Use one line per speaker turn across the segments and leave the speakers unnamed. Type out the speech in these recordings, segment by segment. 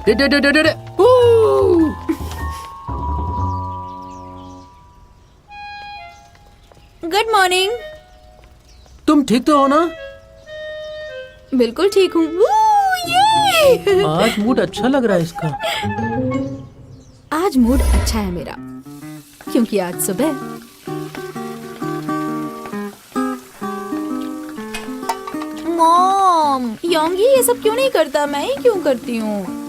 Day day day day day day.
Good morning.
तुम ठीक तो हो ना?
बिल्कुल ठीक हूँ। ये
आज मूड अच्छा लग रहा है इसका।
आज मूड अच्छा है मेरा, क्योंकि आज सुबह मॉम, योंगी ये सब क्यों नहीं करता, मैं ही क्यों करती हूँ?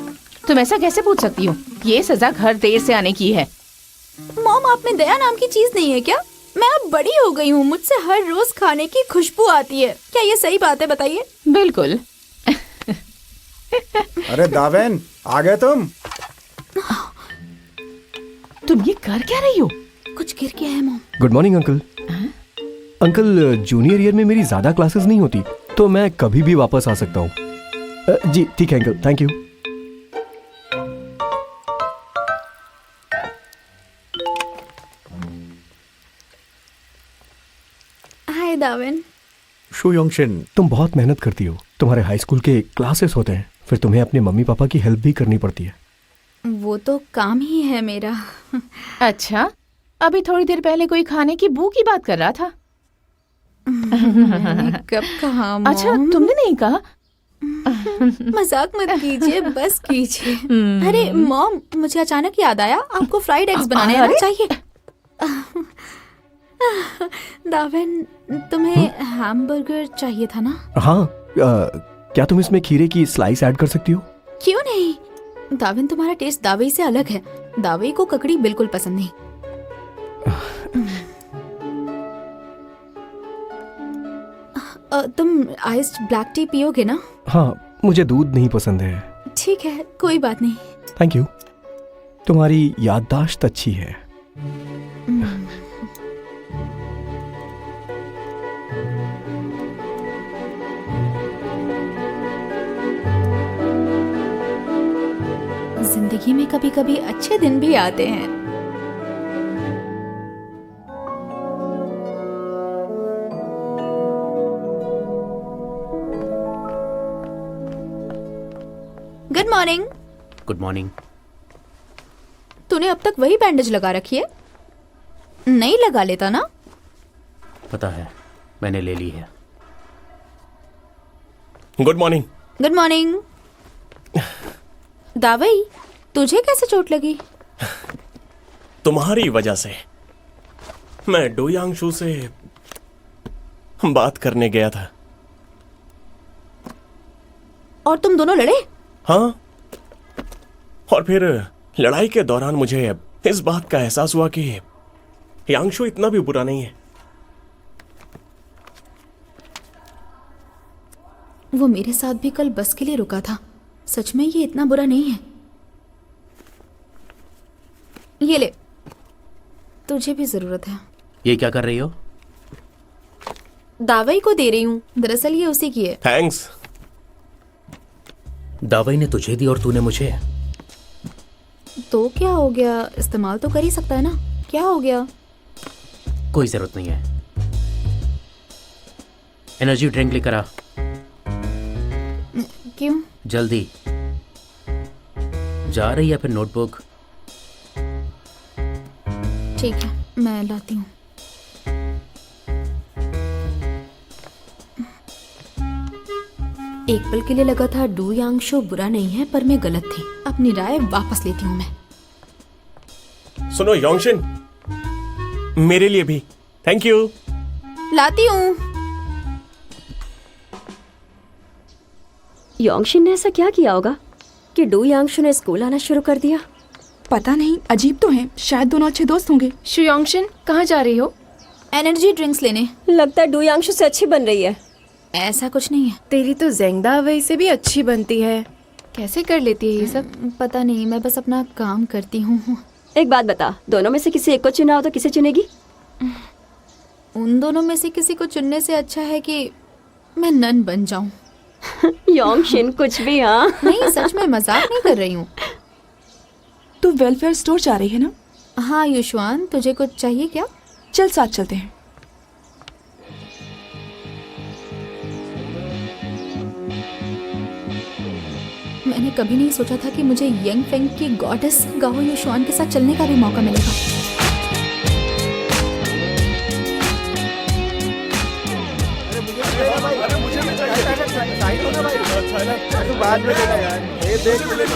तुम ऐसा कैसे पूछ सकती हो? ये सजा घर देर से आने की है।
मॉम, आप में दया नाम की चीज नहीं है क्या? मैं अब बड़ी हो गई हूँ, मुझसे हर रोज खाने की खुशबू आती है। क्या ये सही बात है, बताइए?
बिल्कुल।
अरे दावेन, आ गए तुम?
तुम ये कर क्या रही हो?
कुछ गिर गया है mom.
Good morning uncle. Uncle, junior year में मेरी ज्यादा क्लासेस नहीं होती, तो मैं कभी भी वापस आ सकता हूँ। जी ठीक है अंकल, थैंक यू।
हाय दावेन।
शु योंगशिन,
तुम बहुत मेहनत करती हो। तुम्हारे हाई स्कूल के क्लासेस होते हैं, फिर तुम्हें अपने मम्मी पापा की हेल्प भी करनी पड़ती है।
वो तो काम ही है मेरा।
अच्छा, अभी थोड़ी देर पहले कोई खाने की बू की बात कर रहा था।
मैंने कब कहा मॉम?
अच्छा, तुमने नहीं कहा?
मजाक मत कीजिए, बस कीजिए। अरे मॉम, मुझे अचानक याद आया, आपको फ्राइड एग्स बनाने आना चाहिए। दावेन, तुम्हें हैमबर्गर चाहिए था ना?
हाँ, क्या तुम इसमें खीरे की स्लाइस ऐड कर सकती हो?
क्यों नहीं? दावेन, तुम्हारा टेस्ट दावेई से अलग है। दावेई को ककड़ी बिल्कुल पसंद नहीं। तुम आइस्ड ब्लैक टी पियोगे ना?
हाँ, मुझे दूध नहीं पसंद है।
ठीक है, कोई बात नहीं।
Thank you. तुम्हारी याददाश्त अच्छी है।
जिंदगी में कभी कभी अच्छे दिन भी आते हैं। Good morning.
Good morning.
तूने अब तक वही बैंडेज लगा रखी है? नहीं लगा लेता ना?
पता है, मैंने ले ली है।
Good morning.
Good morning. दावई, तुझे कैसे चोट लगी?
तुम्हारी वजह से। मैं डू यांगशु से बात करने गया था।
और तुम दोनों लड़े?
हाँ, और फिर लड़ाई के दौरान मुझे इस बात का एहसास हुआ कि यांगशु इतना भी बुरा नहीं है।
वो मेरे साथ भी कल बस के लिए रुका था। सच में ये इतना बुरा नहीं है। ये ले, तुझे भी जरूरत है।
ये क्या कर रही हो?
दावई को दे रही हूँ, दरअसल ये उसी की है।
थैंक्स।
दावई ने तुझे दी और तूने मुझे।
तो क्या हो गया, इस्तेमाल तो कर ही सकता है ना। क्या हो गया?
कोई जरूरत नहीं है। एनर्जी ड्रिंक लेकर आ।
क्यों?
जल्दी। जा रही है फिर नोटबुक?
ठीक है, मैं लाती हूँ। एक पल के लिए लगा था डू यांगशु बुरा नहीं है, पर मैं गलत थी। अपनी राय वापस लेती हूँ मैं।
सुनो योंगशिन, मेरे लिए भी थैंक यू।
लाती हूँ।
योंगशिन ने ऐसा क्या किया होगा कि डू यांगशु ने स्कूल आना शुरू कर दिया?
पता नहीं, अजीब तो है। शायद दोनों अच्छे दोस्त होंगे।
शुयोंगशिन, कहाँ जा रही हो?
एनर्जी ड्रिंक्स लेने।
लगता है डू यांगशु से अच्छी बन रही है।
ऐसा कुछ नहीं है।
तेरी तो ज़ेंगदा वही से भी अच्छी बनती है। कैसे कर लेती है ये सब?
पता नहीं, मैं बस अपना काम करती हूँ।
एक बात बता, दोनों में से किसी एक को चुना हो तो किसे चुनेगी?
उन दोनों में से किसी को चुनने से अच्छा है कि मैं नन बन जाऊं।
योंगशिन कुछ भी। हाँ
नहीं, सच में मजाक नहीं कर रही हूँ।
तू वेलफेयर स्टोर जा रही है ना?
हाँ युशवान, तुझे कुछ चाहिए क्या?
चल साथ चलते हैं।
मैंने कभी नहीं सोचा था कि मुझे यंग फेंग की गॉडेस गाओ युशुआन के साथ चलने का भी मौका मिलेगा।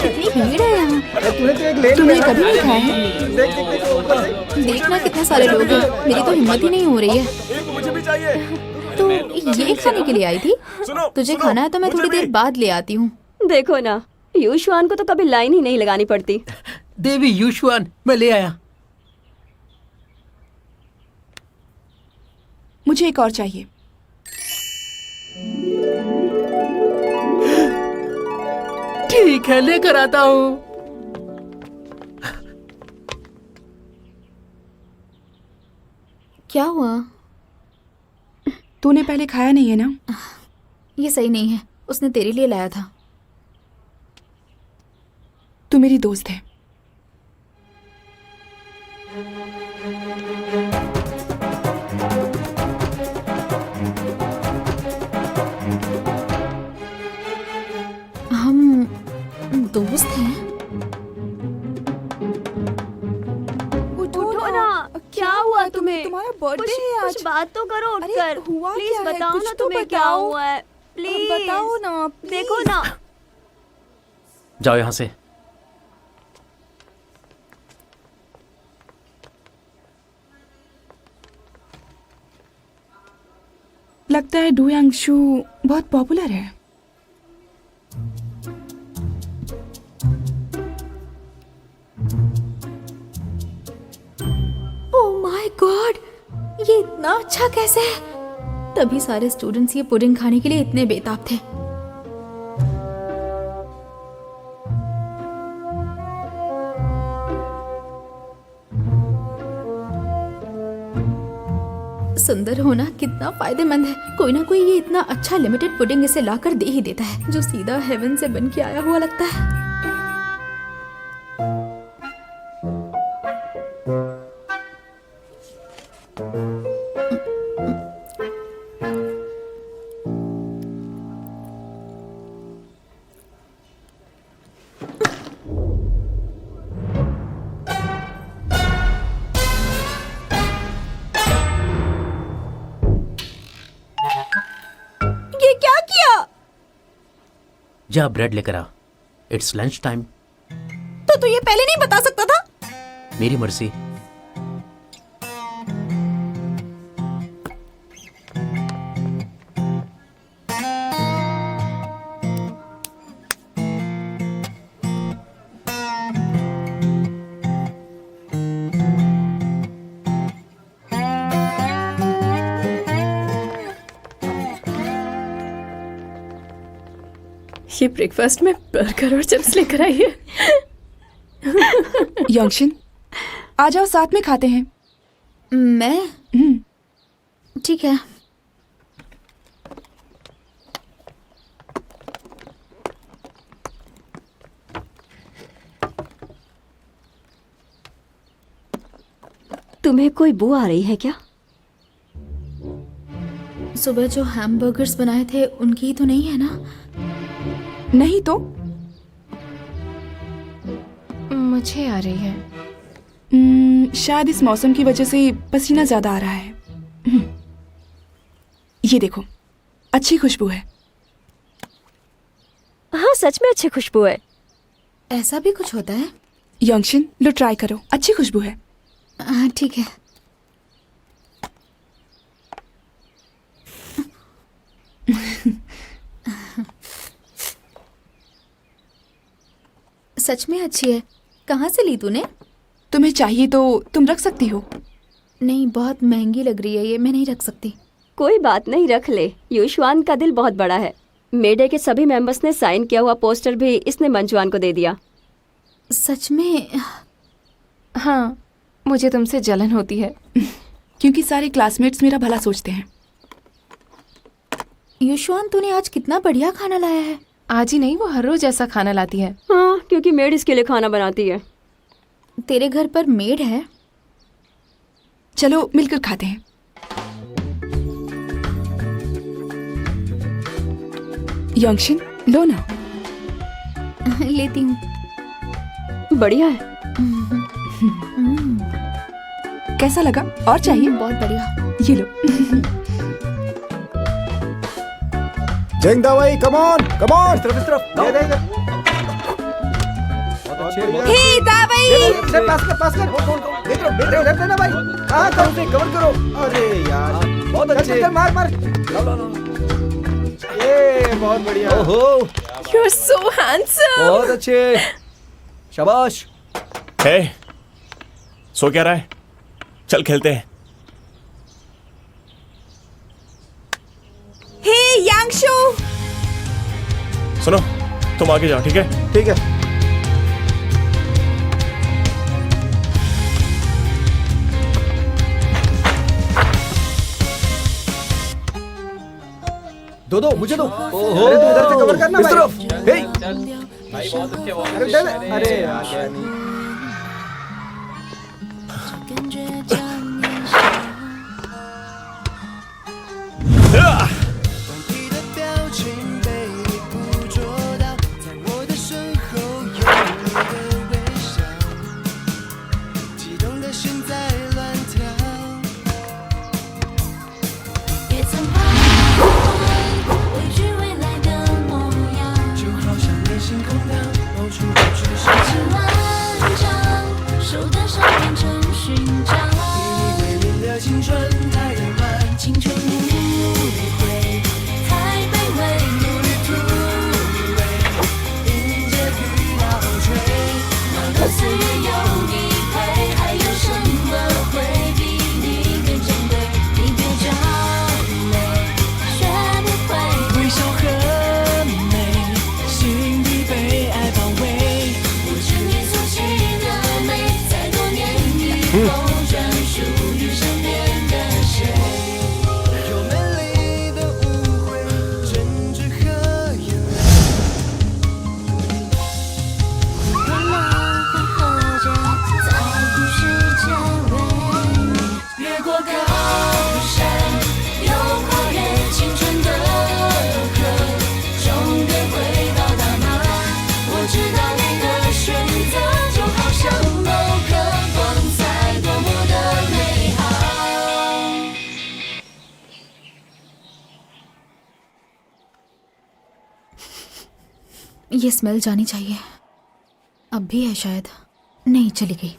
कितनी भीड़ है यहाँ। तुमने कभी नहीं खाया है? देखना कितने सारे लोग हैं, मेरी तो हिम्मत ही नहीं हो रही है।
मुझे भी चाहिए।
तो ये खाने के लिए आई थी? तुझे खाना है तो मैं थोड़ी देर बाद ले आती हूँ।
देखो ना, युशुआन को तो कभी लाइन ही नहीं लगानी पड़ती।
देवी युशुआन, मैं ले आया।
मुझे एक और चाहिए।
ठीक है, लेकर आता हूँ।
क्या हुआ?
तूने पहले खाया नहीं है ना?
ये सही नहीं है, उसने तेरे लिए लाया था।
तू मेरी दोस्त है।
हम दोस्त हैं?
उठो ना, क्या हुआ तुम्हें?
तुम्हारा बर्थडे है आज।
कुछ बात तो करो
अरे,
उठकर।
हुआ
प्लीज
क्या है?
बताओ
कुछ
ना
तो
तुम्हें क्या
बताओ।
हुआ है। प्लीज
बताओ ना, प्लीज।
देखो ना।
जाओ यहाँ से।
लगता है डू यांगशु बहुत पॉपुलर है।
ओह माय गॉड, ये इतना अच्छा कैसे है? तभी सारे स्टूडेंट्स ये पुडिंग खाने के लिए इतने बेताब थे। सुंदर होना कितना फायदेमंद है। कोई ना कोई ये इतना अच्छा लिमिटेड पुडिंग इसे लाकर दे ही देता है, जो सीधा हेवन से बन के आया हुआ लगता है। ये क्या किया?
जा ब्रेड लेकर आ। It's lunch time.
तो तू ये पहले नहीं बता सकता था?
मेरी मर्जी।
ये ब्रेकफास्ट में बर्गर और चिप्स लेकर आई है।
यंगशिन, आ जाओ साथ में खाते हैं।
मैं? ठीक है।
तुम्हें कोई बू आ रही है क्या?
सुबह जो हैमबर्गर्स बनाए थे उनकी ही तो नहीं है ना?
नहीं तो
मुझे आ रही है।
शायद इस मौसम की वजह से पसीना ज्यादा आ रहा है। ये देखो, अच्छी खुशबू है।
हाँ, सच में अच्छी खुशबू है।
ऐसा भी कुछ होता है?
यंगशिन, लो ट्राई करो, अच्छी खुशबू है।
हाँ ठीक है। सच में अच्छी है। कहाँ से ली तूने?
तुम्हें चाहिए तो तुम रख सकती हो।
नहीं, बहुत महंगी लग रही है ये, मैं नहीं रख सकती।
कोई बात नहीं, रख ले। युशुआन का दिल बहुत बड़ा है। मेडे के सभी मेंबर्स ने साइन किया हुआ पोस्टर भी इसने मंजुआन को दे दिया।
सच में?
हाँ, मुझे तुमसे जलन होती है।
क्योंकि सारे क्लासमेट्स मेरा भला सोचते हैं।
युशुआन, तूने आज कितना बढ़िया खाना लाया है।
आज ही नहीं, वो हर रोज ऐसा खाना लाती है।
हाँ, क्योंकि मेड इसके लिए खाना बनाती है।
तेरे घर पर मेड है?
चलो मिलकर खाते हैं। यंगशिन, लो ना।
लेती हूँ।
बढ़िया है।
कैसा लगा? और चाहिए?
बहुत बढ़िया।
ये लो।
जिंग दावाई, कम ऑन इस तरफ दे दे इधर।
हे दावाई!
इधर पास कर इधर देना भाई। हाँ कवर करो। अरे यार बहुत अच्छे। चल मार ये बहुत बढ़िया।
ओहो,
यू आर सो हैंडसम।
बहुत अच्छे, शाबाश।
है सो क्या रहा है? चल खेलते हैं।
हे यांगशु!
सुनो, तुम आगे जाओ, ठीक है?
ठीक है।
दो मुझे दो। ओहो,
अरे तू उधर से कवर करना
इस
भाई।
तरफ। हे,
अरे दे दे। अरे यार
ये स्मेल जानी चाहिए। अब भी है शायद। नहीं, चली गई।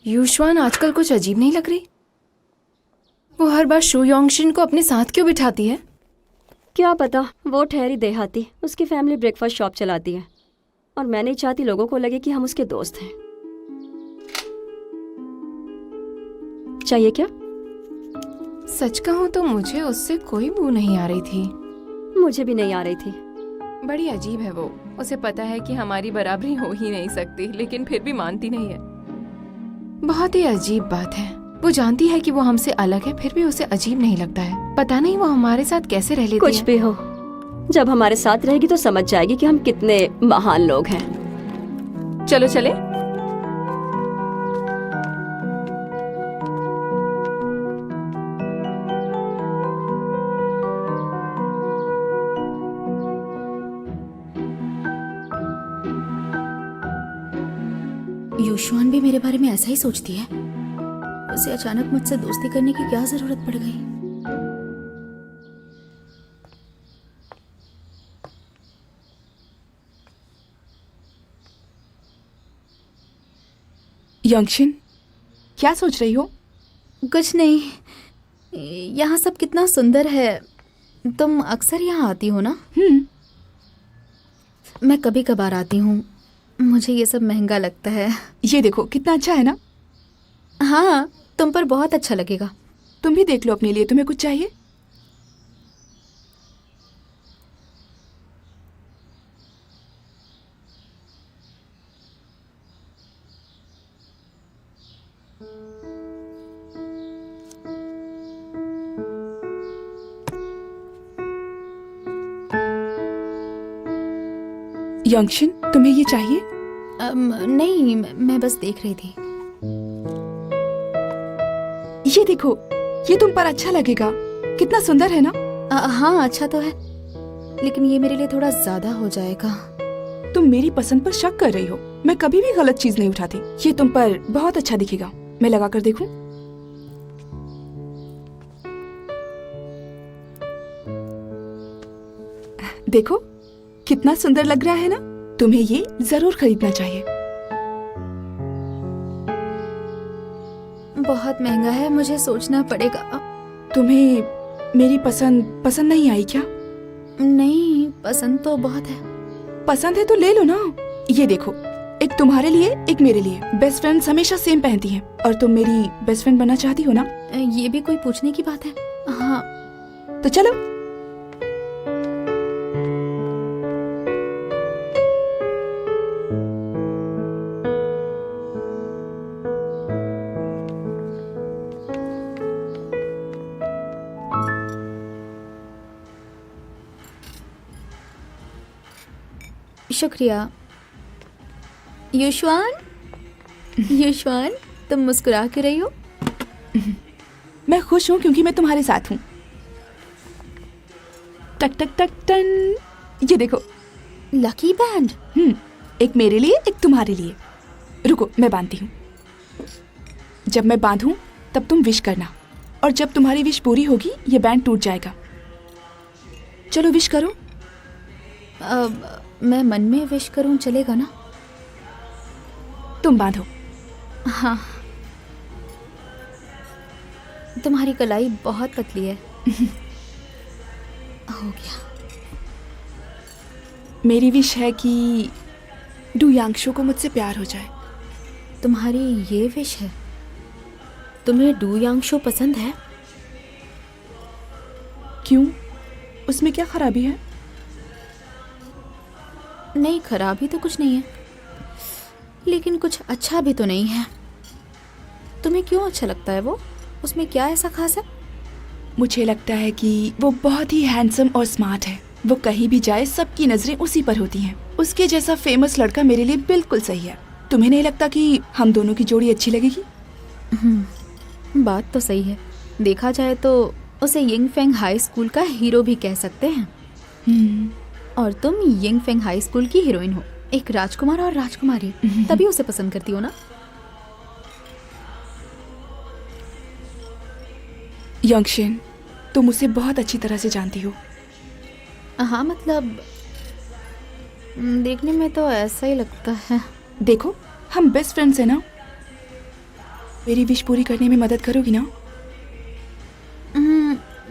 यूशवान आजकल कुछ अजीब नहीं लग रही? वो हर बार शू योंगशिन को अपने साथ क्यों बिठाती है?
क्या पता, वो ठहरी देहाती, उसकी फैमिली ब्रेकफास्ट शॉप चलाती है और मैं नहीं चाहती लोगों को लगे कि हम उसके दोस्त हैं। चाहिए क्या?
सच कहूँ तो मुझे उससे कोई बू नहीं आ रही थी।
मुझे भी नहीं आ रही थी।
बड़ी अजीब है वो। उसे पता है कि हमारी बराबरी हो ही नहीं सकती, लेकिन फिर भी मानती नहीं है। बहुत ही अजीब बात है। वो जानती है कि वो हमसे अलग है, फिर भी उसे अजीब नहीं लगता है। पता नहीं वो हमारे साथ कैसे रह लेती
कुछ
है।
भी हो, जब हमारे साथ रहेगी तो समझ जाएगी कि हम कितने महान लोग हैं।
चलो चले।
यूशुआन भी मेरे बारे में ऐसा ही सोचती है। उसे अचानक मुझसे दोस्ती करने की क्या जरूरत पड़ गई?
यंगशिन, क्या सोच रही हो?
कुछ नहीं। यहाँ सब कितना सुंदर है। तुम अक्सर यहाँ आती हो ना? मैं कभी कभार आती हूँ। मुझे ये सब महंगा लगता है।
ये देखो कितना अच्छा है ना।
हाँ, तुम पर बहुत अच्छा लगेगा।
तुम भी देख लो अपने लिए। तुम्हें कुछ चाहिए? यंगशिन, तुम्हें ये चाहिए?
नहीं, मैं बस देख रही थी।
ये देखो, ये तुम पर अच्छा लगेगा। कितना सुंदर है ना?
हाँ, अच्छा तो है। लेकिन ये मेरे लिए थोड़ा ज्यादा हो जाएगा।
तुम मेरी पसंद पर शक कर रही हो। मैं कभी भी गलत चीज नहीं उठाती। ये तुम पर बहुत अच्छा दिखेगा। मैं लगा कर देखूं? देखो कितना सुंदर लग रहा है ना। तुम्हें ये जरूर खरीदना चाहिए।
बहुत महंगा है, मुझे सोचना पड़ेगा।
तुम्हें मेरी पसंद नहीं आई क्या?
नहीं, पसंद तो बहुत है।
पसंद है तो ले लो ना। ये देखो, एक तुम्हारे लिए, एक मेरे लिए। बेस्ट फ्रेंड्स हमेशा सेम पहनती हैं। और तुम मेरी बेस्ट फ्रेंड बनना चाहती हो ना?
ये भी कोई पूछने की बात है? हाँ।
तो चलो।
शुक्रिया। युशवान, युशवान, तुम मुस्कुरा क्यों रही हो?
मैं खुश हूँ क्योंकि मैं तुम्हारे साथ हूँ। टक टक टक टन। ये देखो,
लकी बैंड।
एक मेरे लिए, एक तुम्हारे लिए। रुको, मैं बांधती हूँ। जब मैं बांधूं तब तुम विश करना, और जब तुम्हारी विश पूरी होगी ये बैंड टूट जाएगा। चलो विश करो।
मैं मन में विश करूं चलेगा ना?
तुम बांधो।
हाँ। तुम्हारी कलाई बहुत पतली है। हो गया।
मेरी विश है कि डू यांगशो को मुझसे प्यार हो जाए।
तुम्हारी ये विश है? तुम्हें डू यांगशो पसंद है?
क्यों? उसमें क्या खराबी है?
नहीं, खराबी तो कुछ नहीं है, लेकिन कुछ अच्छा भी तो नहीं है। तुम्हें क्यों अच्छा लगता है वो? उसमें क्या ऐसा खास है?
मुझे लगता है कि वो बहुत ही हैंडसम और स्मार्ट है। वो कहीं भी जाए सबकी नजरें उसी पर होती हैं। उसके जैसा फेमस लड़का मेरे लिए बिल्कुल सही है। तुम्हें नहीं लगता कि हम दोनों की जोड़ी अच्छी लगेगी?
बात तो सही है। देखा जाए तो उसे यिंग फेंग हाई स्कूल का हीरो भी कह सकते हैं। और तुम यिंग फेंग हाई स्कूल की हीरोइन हो, एक राजकुमार और राजकुमारी, तभी उसे पसंद करती हो ना?
यंगशिन, तुम उसे बहुत अच्छी तरह से जानती हो।
हाँ, मतलब देखने में तो ऐसा ही लगता है।
देखो, हम बेस्ट फ्रेंड्स हैं ना। मेरी विश पूरी करने में मदद करोगी ना?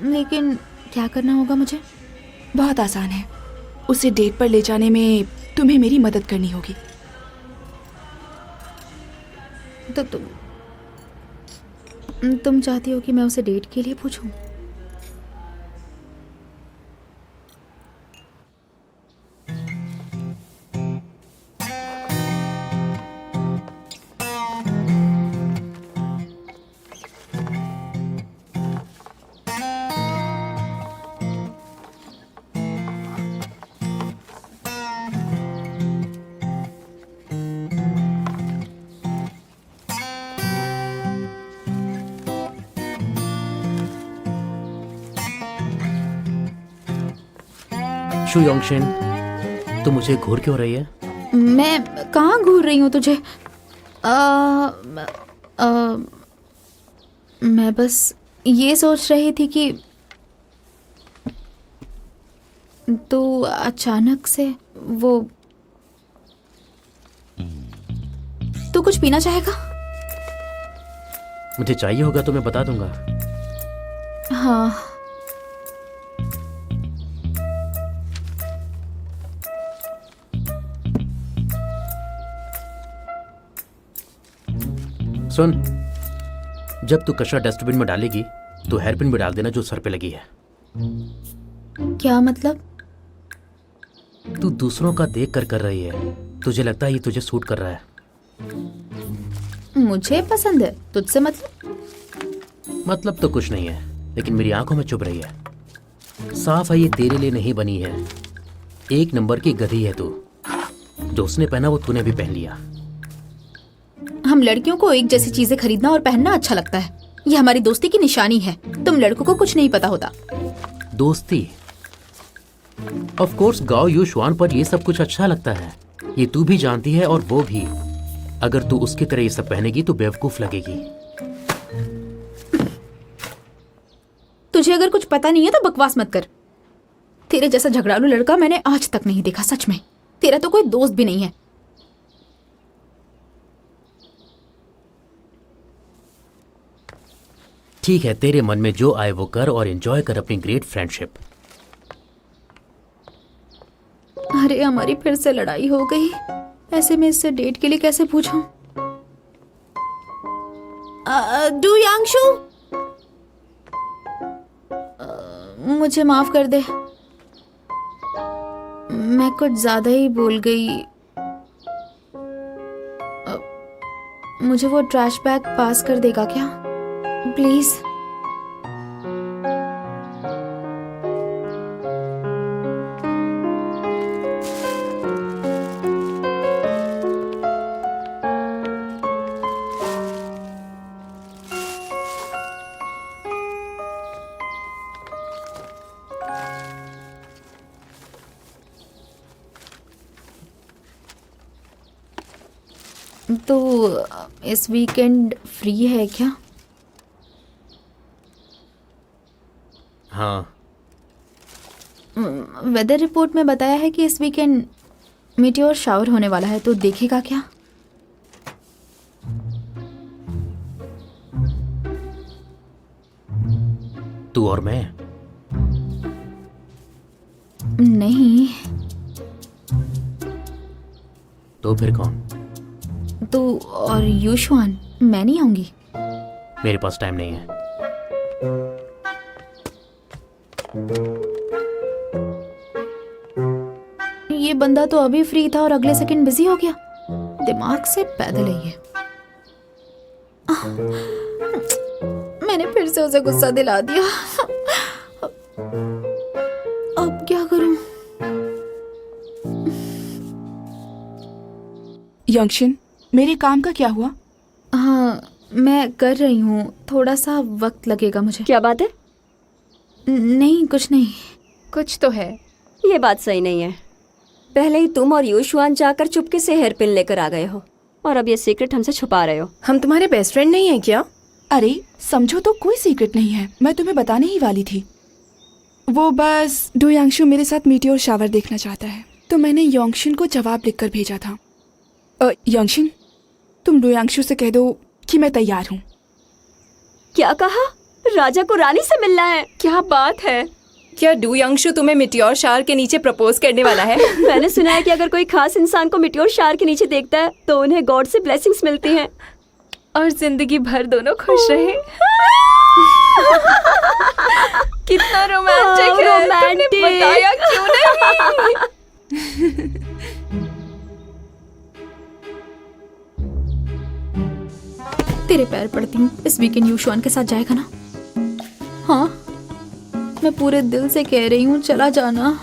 लेकिन क्या करना होगा मुझे?
बहुत आसान है। उसे डेट पर ले जाने में तुम्हें मेरी मदद करनी होगी।
तो तुम चाहती हो कि मैं उसे डेट के लिए पूछूं?
शु योंगशिन, तू मुझे घूर क्यों रही है?
मैं कहाँ घूर रही हूँ तुझे? मैं बस ये सोच रही थी कि तू अचानक से वो... तू कुछ पीना चाहेगा?
मुझे चाहिए होगा तो मैं बता दूंगा।
हाँ।
सुन, जब तू कचरा डस्टबिन में डालेगी तो हेयरपिन भी डाल देना जो सर पे लगी है।
क्या मतलब?
तू दूसरों का देख कर रही है। तुझे लगता है ये तुझे सूट कर रहा है?
मुझे पसंद है, तुझसे
मतलब तो कुछ नहीं है, लेकिन मेरी आंखों में चुभ रही है। साफ है ये तेरे लिए नहीं बनी है। एक नंबर की गधी है तू। जो उसने पहना वो तूने भी पहन लिया।
हम लड़कियों को एक जैसी चीजें खरीदना और पहनना अच्छा लगता है। ये हमारी दोस्ती की निशानी है। तुम लड़कों को कुछ नहीं पता होता।
दोस्ती? ऑफ कोर्स गाओ यूशुआन पर ये सब कुछ अच्छा लगता है, ये तू भी जानती है और वो भी। अगर तू उसकी तरह ये सब पहनेगी तो बेवकूफ लगेगी।
तुझे अगर कुछ पता नहीं है तो बकवास मत कर। तेरे जैसा झगड़ालू लड़का मैंने आज तक नहीं देखा, सच में। तेरा तो कोई दोस्त भी नहीं है।
ठीक है, तेरे मन में जो आए वो कर और एंजॉय कर अपनी ग्रेट फ्रेंडशिप।
अरे हमारी फिर से लड़ाई हो गई। ऐसे में इससे डेट के लिए कैसे पूछूं? डू यांगशु, मुझे माफ कर दे, मैं कुछ ज्यादा ही बोल गई। मुझे वो ट्रैश बैग पास कर देगा क्या, प्लीज? तो इस वीकेंड फ्री है क्या?
हाँ,
वेदर रिपोर्ट में बताया है कि इस वीकेंड मीटियोर शावर होने वाला है, तो देखेगा क्या?
तू और मैं?
नहीं।
तो फिर कौन?
तू और यूशुआन। मैं नहीं आऊंगी।
मेरे पास टाइम नहीं है।
ये बंदा तो अभी फ्री था और अगले सेकंड बिजी हो गया। दिमाग से पैदल है ये। मैंने फिर से उसे गुस्सा दिला दिया। अब क्या करूं?
यंगशिन, मेरे काम का क्या हुआ?
हाँ, मैं कर रही हूँ। थोड़ा सा वक्त लगेगा मुझे।
क्या बात है?
नहीं, कुछ नहीं।
कुछ तो है।
ये बात सही नहीं है। पहले ही तुम और यूशुआन जाकर चुपके से हेयर पिन लेकर आ गए हो और अब ये सीक्रेट हमसे छुपा रहे हो।
हम तुम्हारे बेस्ट फ्रेंड नहीं है क्या?
अरे समझो तो कोई सीक्रेट नहीं है, मैं तुम्हें बताने ही वाली थी। वो बस डू यांगशु मेरे साथ मीटियोर शावर देखना चाहता है, तो मैंने योंगशिन को जवाब लिखकर भेजा था। योंगशिन, तुम डू यांगशु से कह दो कि मैं तैयार हूँ।
क्या कहा? राजा को रानी से मिलना है?
क्या बात है? क्या डू यांगशु तुम्हें मीटियोर शावर के नीचे प्रपोज करने वाला है?
मैंने सुना है कि अगर कोई खास इंसान को मीटियोर शावर के नीचे देखता है तो उन्हें गॉड से ब्लेसिंग्स मिलती हैं
और जिंदगी भर दोनों खुश रहे। कितना रोमांटिक है।
रोमांटिक।
तुमने बताया क्यों नहीं?
तेरे पैर पड़ती हूँ, इस वीकेंड यूशुआन के साथ जाएगा ना? हाँ, मैं पूरे दिल से कह रही हूँ, चला जाना।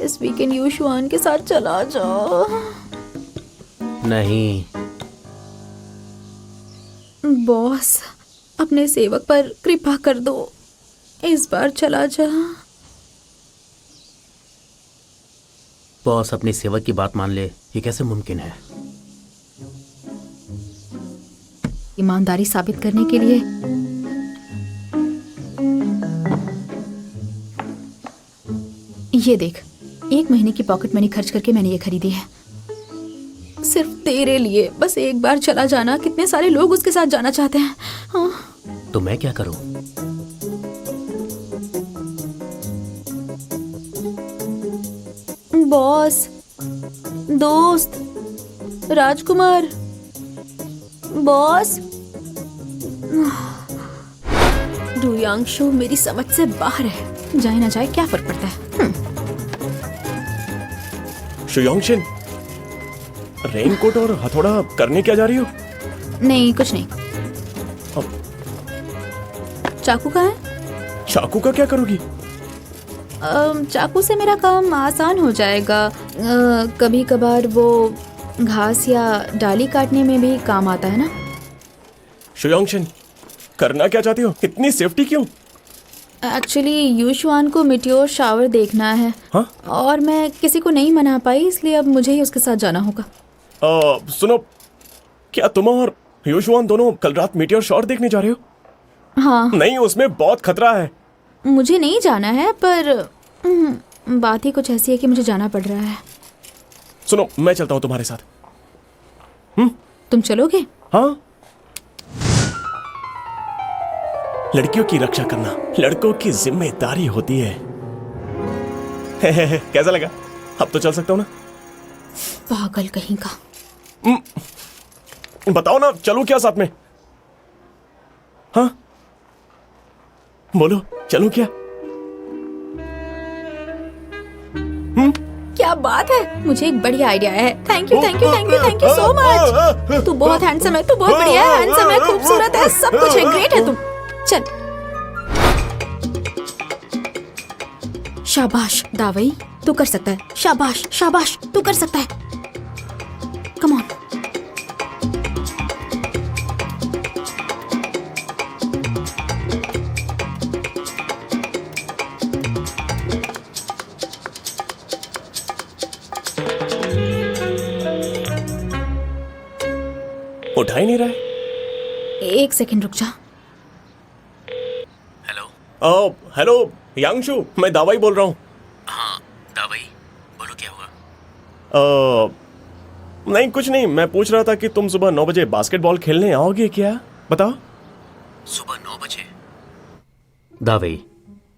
इस वीकेंड यूशुआन के साथ चला जाओ।
नहीं।
बॉस, अपने सेवक पर कृपा कर दो, इस बार चला जा।
बॉस अपने सेवक की बात मान ले, ये कैसे मुमकिन है?
ईमानदारी साबित करने के लिए ये देख, 1 महीने की पॉकेट मनी खर्च करके मैंने ये खरीदी है, सिर्फ तेरे लिए। बस एक बार चला जाना। कितने सारे लोग उसके साथ जाना चाहते हैं। हाँ।
तो मैं क्या करूं?
बॉस, दोस्त, राजकुमार, बॉस। डू यांगशु मेरी समझ से बाहर है। जाए ना जाए क्या फर्क पड़ता है।
शुयोंगशिन, रेनकोट और हथौड़ा करने क्या जा रही हो?
नहीं, कुछ नहीं। चाकू कहाँ है?
चाकू का क्या करोगी?
चाकू से मेरा काम आसान हो जाएगा। कभी कभार वो घास या डाली काटने में भी काम आता है ना।
शुयोंगशिन, करना क्या चाहती हो? इतनी सेफ्टी क्यों?
एक्चुअली युशवान को मिट्योर शावर देखना है।
हाँ?
और मैं किसी को नहीं मना पाई, इसलिए अब मुझे ही उसके साथ जाना होगा।
सुनो, क्या तुम और युशवान दोनों कल रात मीटियोर शॉट देखने जा रहे हो?
हाँ।
नहीं, उसमें बहुत खतरा है।
मुझे नहीं जाना है, पर बात ही कुछ ऐसी है कि मुझे जाना पड़ रहा है।
सुनो, मैं चलता हूँ तुम्हारे साथ।
तुम चलोगे?
हाँ। लड़कियों की रक्षा करना लड़कों की जिम्मेदारी होती है। कैसा लगा? अब तो चल सकता हूँ ना?
पागल कहीं का।
बताओ ना, चलूं क्या साथ में? हाँ, बोलो, चलूं क्या?
क्या बात है, मुझे एक बढ़िया आइडिया है। Thank you thank you thank you thank you so much. तू बहुत हैंडसम है, तू बहुत बढ़िया है, हैंडसम है, खूबसूरत है, सब कुछ है, ग्रेट है तुम। चल। शाबाश दावई, तू कर सकता है। शाबाश शाबाश, तू कर सकता है। Come on.
उठा ही नहीं रहा है।
एक सेकंड रुक जा।
हेलो यांगशु, मैं दावाई बोल रहा हूँ।
हाँ दावाई, बोलो क्या हुआ?
नहीं, कुछ नहीं। मैं पूछ रहा था कि तुम सुबह 9 बजे बास्केटबॉल खेलने आओगे क्या? बताओ।
सुबह 9 बजे? दावाई,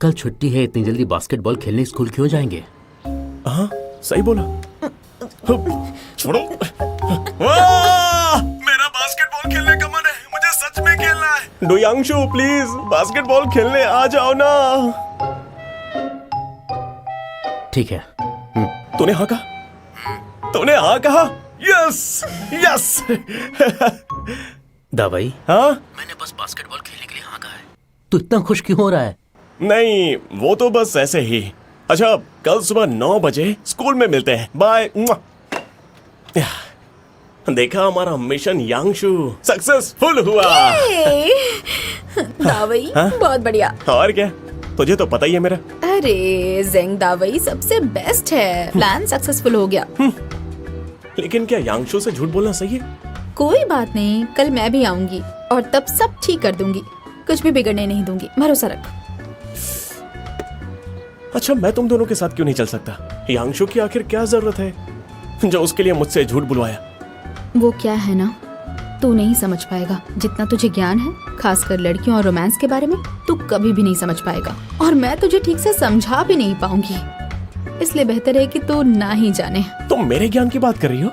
कल छुट्टी है, इतनी जल्दी बास्केटबॉल खेलने स्कूल क्यों जाएंगे?
हाँ, सही बोला। छोड़ो। वाह! मेरा बास्केटबॉल खेलने का मन है, मुझे सच में खेलना है। डोयांगशु, प्लीज बास्केटबॉल खेलने आ जाओ ना।
ठीक है।
तूने हाँ कहा? तूने हाँ कहा? Yes yes.
दावाई,
हाँ,
मैंने बस बास्केटबॉल खेलने के लिए हाँ कहा है। तू इतना खुश क्यों हो रहा है?
नहीं, वो तो बस ऐसे ही। अच्छा, कल सुबह 9 बजे स्कूल में मिलते हैं। बाय। देखा, हमारा मिशन यांगशु सक्सेसफुल हुआ।
दावई,
हाँ?
बहुत बढ़िया।
और क्या, तुझे तो पता ही है मेरा।
अरे जेंग दावई सबसे बेस्ट है। प्लान सक्सेसफुल हो गया।
लेकिन क्या यांगशु से झूठ बोलना सही है?
कोई बात नहीं, कल मैं भी आऊंगी और तब सब ठीक कर दूंगी। कुछ भी बिगड़ने नहीं दूंगी, भरोसा रख।
अच्छा, मैं तुम दोनों के साथ क्यों नहीं चल सकता? यांगशु की आखिर क्या जरूरत है जो उसके लिए मुझसे झूठ बुलवाया?
वो क्या है ना, तू नहीं समझ पाएगा। जितना तुझे ज्ञान है, खासकर लड़कियों और रोमांस के बारे में, तू कभी भी नहीं समझ पाएगा। और मैं तुझे ठीक से समझा भी नहीं पाऊंगी, इसलिए बेहतर है कि तू ना ही जाने।
तुम मेरे ज्ञान की बात कर रही हो?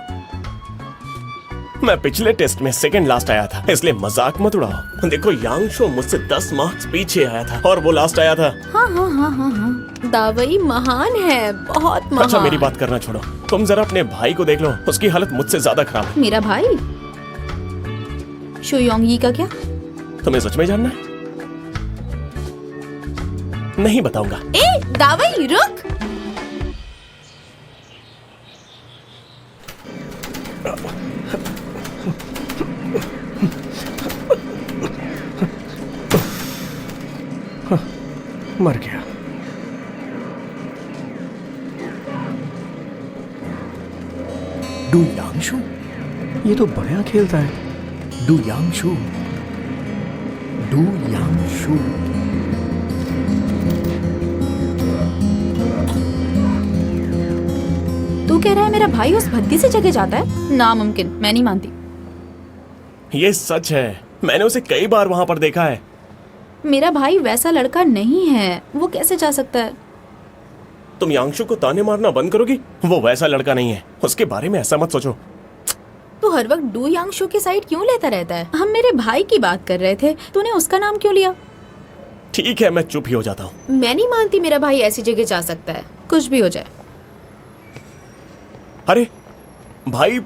मैं पिछले टेस्ट में सेकंड लास्ट आया था, इसलिए मजाक मत उड़ाओ। देखो, यांगशु मुझसे 10 मार्क्स पीछे आया था और वो लास्ट आया था।
हाँ हाँ हाँ हाँ हाँ, दावई महान है, बहुत महान।
अच्छा, मेरी बात करना छोड़ो, तुम जरा अपने भाई को देख लो, उसकी हालत मुझसे ज्यादा खराब है।
मेरा भाई शुयोंगी का क्या?
तुम्हें सच में जानना है? नहीं बताऊंगा।
ए दावई, रुक।
मर गया। डू यांगशु, ये तो बढ़िया खेलता है। Du Yangshu, Du Yangshu.
तू कह रहा है मेरा भाई उस भद्दी से जगह जाता है? नामुमकिन, मैं नहीं मानती।
ये सच है, मैंने उसे कई बार वहां पर देखा है।
मेरा भाई वैसा लड़का नहीं है, वो कैसे जा सकता है?
तुम यांगशु को ताने मारना बंद करोगी? वो वैसा लड़का नहीं है, उसके बारे में ऐसा मत सोचो।
तू हर वक्त डू यांगशु की साइड क्यों लेता रहता है? हम मेरे भाई की बात कर रहे थे, तूने उसका नाम क्यों लिया?
ठीक है, मैं चुप ही हो जाता हूँ।
मैं नहीं मानती मेरा भाई ऐसी जगह जा सकता है, कुछ भी हो जाए।
अरे भाई,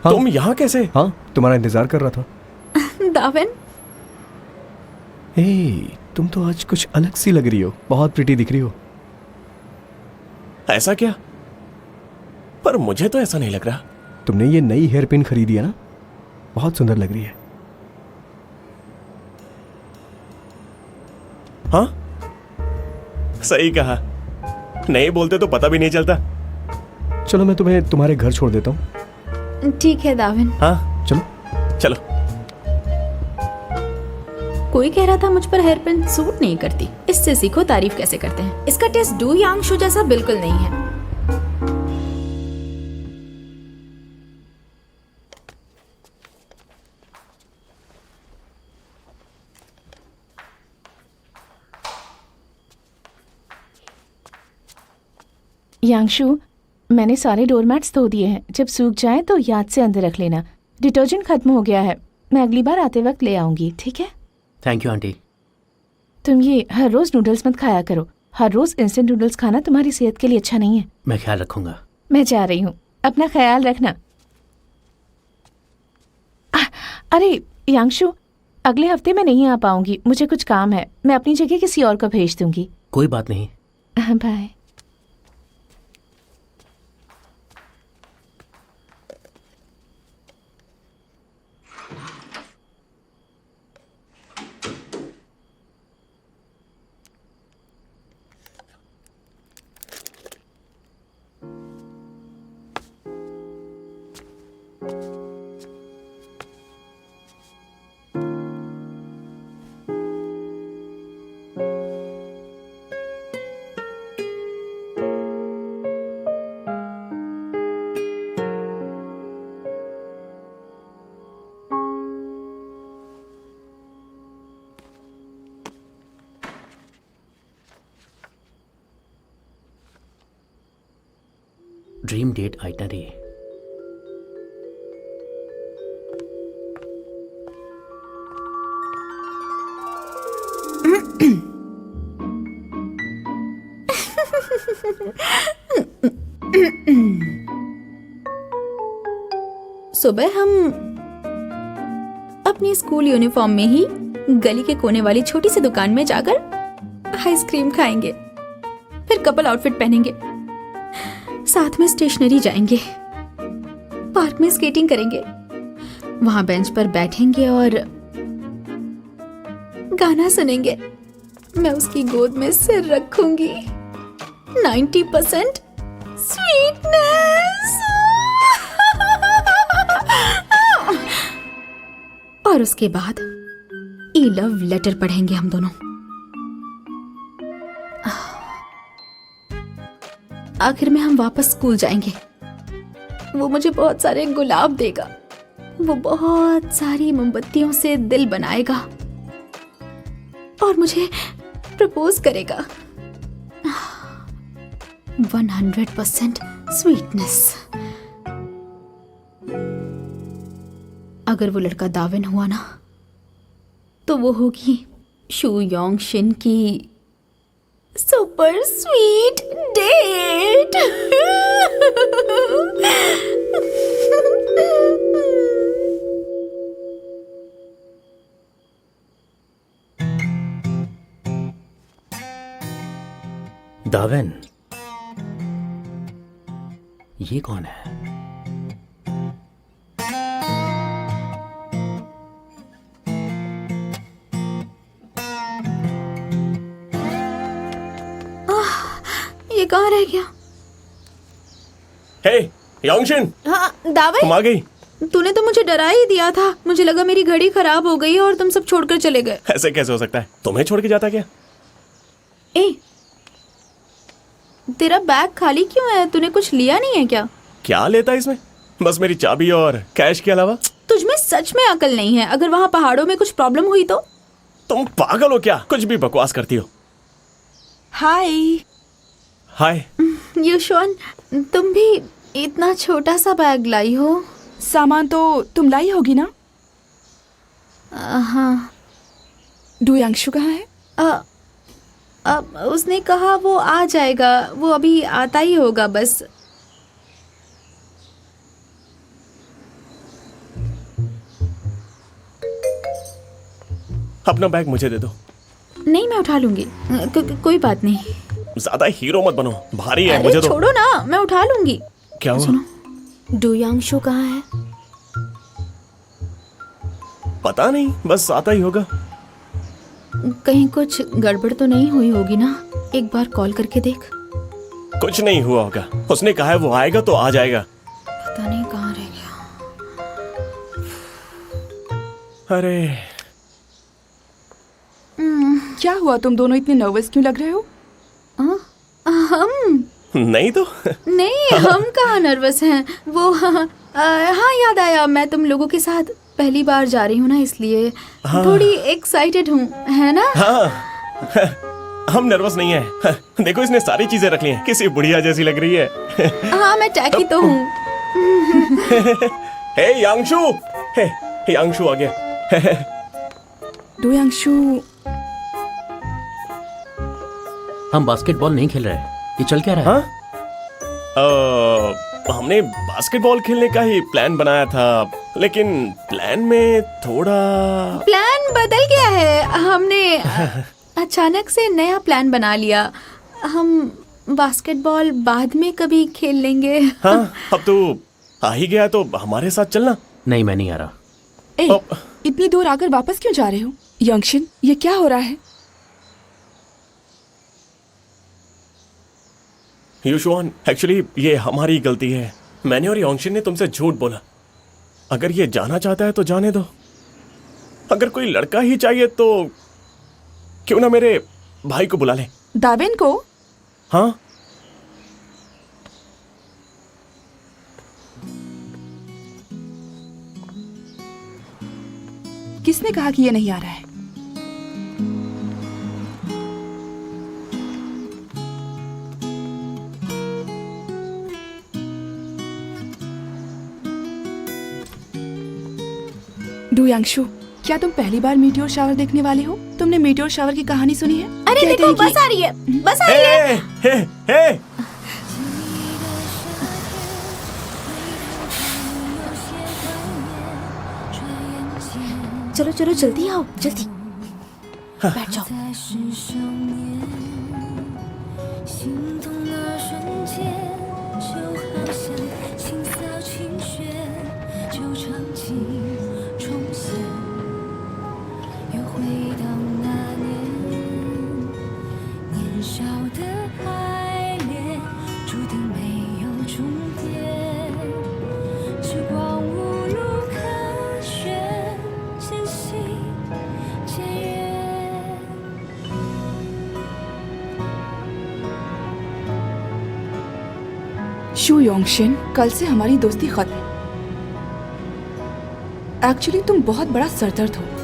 हाँ?
तुम यहाँ कैसे?
हाँ, तुम्हारा इंतजार कर रहा था।
दावन,
तुम तो आज कुछ अलग सी लग रही हो, बहुत प्रिटी दिख रही हो।
ऐसा क्या? पर मुझे तो ऐसा नहीं लग रहा।
तुमने ये नई हेयर पिन खरीदी है ना, बहुत सुंदर लग रही है।
हाँ, सही कहा, नहीं बोलते तो पता भी नहीं चलता।
चलो मैं तुम्हें तुम्हारे घर छोड़ देता हूँ।
ठीक है दाविन।
हाँ
चलो।
चलो।
कोई कह रहा था मुझ पर हेयर पिन सूट नहीं करती। इससे सीखो तारीफ कैसे करते हैं। इसका टेस्ट डू यांगशु जैसा बिल्कुल नहीं है।
यांगशु, मैंने सारे डोरमैट्स धो दिए हैं। जब सूख जाए तो याद से अंदर रख लेना। डिटर्जेंट खत्म हो गया है, मैं अगली बार आते वक्त ले आऊंगी, ठीक है?
Thank you aunty.
तुम ये हर रोज नूडल्स मत खाया करो। हर रोज इंस्टेंट नूडल्स खाना तुम्हारी सेहत के लिए अच्छा नहीं है।
मैं ख्याल रखूंगा।
मैं जा रही हूँ, अपना ख्याल रखना। अरे यांगशु, अगले हफ्ते मैं नहीं आ पाऊंगी, मुझे कुछ काम है। मैं अपनी जगह किसी और को भेज दूंगी।
कोई बात नहीं।
बाय।
Dream date itinerary.
सुबह हम अपनी स्कूल यूनिफॉर्म में ही गली के कोने वाली छोटी सी दुकान में जाकर आइसक्रीम खाएंगे, फिर कपल आउटफिट पहनेंगे, साथ में स्टेशनरी जाएंगे, पार्क में स्केटिंग करेंगे, वहां बेंच पर बैठेंगे और गाना सुनेंगे। मैं उसकी गोद में सिर रखूंगी। 90% स्वीटनेस। और उसके बाद ई लव लेटर पढ़ेंगे हम दोनों। आखिर में हम वापस स्कूल जाएंगे। वो मुझे बहुत सारे गुलाब देगा, वो बहुत सारी मोमबत्तियों से दिल बनाएगा और मुझे प्रपोज करेगा। 100% स्वीटनेस। अगर वो लड़का दाविन हुआ ना, तो वो होगी शू योंग शिन की सुपर स्वीट डेट।
दाविन, ये कौन है?
ये कहाँ रह गया?
हे यांगशिन,
हाँ दाविन,
तुम आ गई।
तूने तो मुझे डरा ही दिया था। मुझे लगा मेरी घड़ी खराब हो गई और तुम सब छोड़कर चले गए।
ऐसे कैसे हो सकता है? तुम्हें छोड़ के जाता क्या?
ए, तेरा बैग खाली क्यों है? तूने कुछ लिया नहीं है क्या?
क्या लेता है इसमें? बस मेरी चाबी और कैश के अलावा।
तुझमें सच में अकल नहीं है। अगर वहाँ पहाड़ों में कुछ प्रॉब्लम हुई तो?
तुम पागल हो क्या? कुछ भी बकवास करती हो।
हाय।
हाय।
युशवान, तुम भी इतना छोटा सा बैग लाई हो?
सामान तो तुम लाई होगी ना?
हाँ।
डू यांगशु कहाँ है?
अब उसने कहा वो आ जाएगा, वो अभी आता ही होगा बस।
अपना बैग मुझे दे दो।
नहीं, मैं उठा लूंगी। कोई बात नहीं।
ज्यादा हीरो मत बनो, भारी है।
अरे
मुझे दो।
छोड़ो ना, मैं उठा लूंगी।
क्या हुआ?
सुनो, डू यांगशु कहाँ है?
पता नहीं, बस आता ही होगा।
कहीं कुछ गड़बड़ तो नहीं हुई होगी ना? एक बार कॉल करके देख।
कुछ नहीं हुआ होगा, उसने कहा है वो आएगा तो आ जाएगा।
पता नहीं कहाँ रह गया।
अरे
क्या हुआ, तुम दोनों इतने नर्वस क्यों लग रहे हो?
हम
नहीं तो
नहीं, हम कहाँ नर्वस हैं। वो हाँ, याद आया, मैं तुम लोगों के साथ पहली बार जा रही हूँ ना, इसलिए थोड़ी एक्साइटेड हूँ, है ना?
हाँ हम नर्वस नहीं है। देखो इसने सारी चीजें रख ली हैं, किसी बुढ़िया जैसी लग रही है।
हाँ मैं टैकी तो हूँ।
हे यांगशु, हे यांगशु आ गया।
डू यांगशु,
हम बास्केटबॉल नहीं खेल रहे, ये चल क्या रहा है?
हाँ हमने बास्केटबॉल खेलने का ही प्लान बनाया था, लेकिन प्लान में थोड़ा
प्लान बदल गया है। हमने अचानक से नया प्लान बना लिया। हम बास्केटबॉल बाद में कभी खेल लेंगे।
हाँ अब तो आ ही गया तो हमारे साथ चलना।
नहीं, मैं नहीं आ रहा।
ए, इतनी दूर आकर वापस क्यों जा रहे हो? यंगशिन, ये क्या हो रहा है?
युशवान, एक्चुअली ये हमारी गलती है। मैंने और योंगशिन ने तुमसे झूठ बोला। अगर ये जाना चाहता है तो जाने दो। अगर कोई लड़का ही चाहिए तो क्यों ना मेरे भाई को बुला ले।
दावेन को?
हाँ
किसने कहा कि ये नहीं आ रहा है? डू यांगशु, क्या तुम पहली बार मीटियोर शावर देखने वाले हो? तुमने मीटियोर शावर की कहानी सुनी है?
अरे
कहते
देखो,
हैं कि-
बस आ रही है, बस आ रही है।
हे हे
चलो चलो जल्दी आओ, जल्दी बैठ जाओ।
शू योंगशिन, कल से हमारी दोस्ती खत्म। एक्चुअली तुम बहुत बड़ा सरदर्द हो।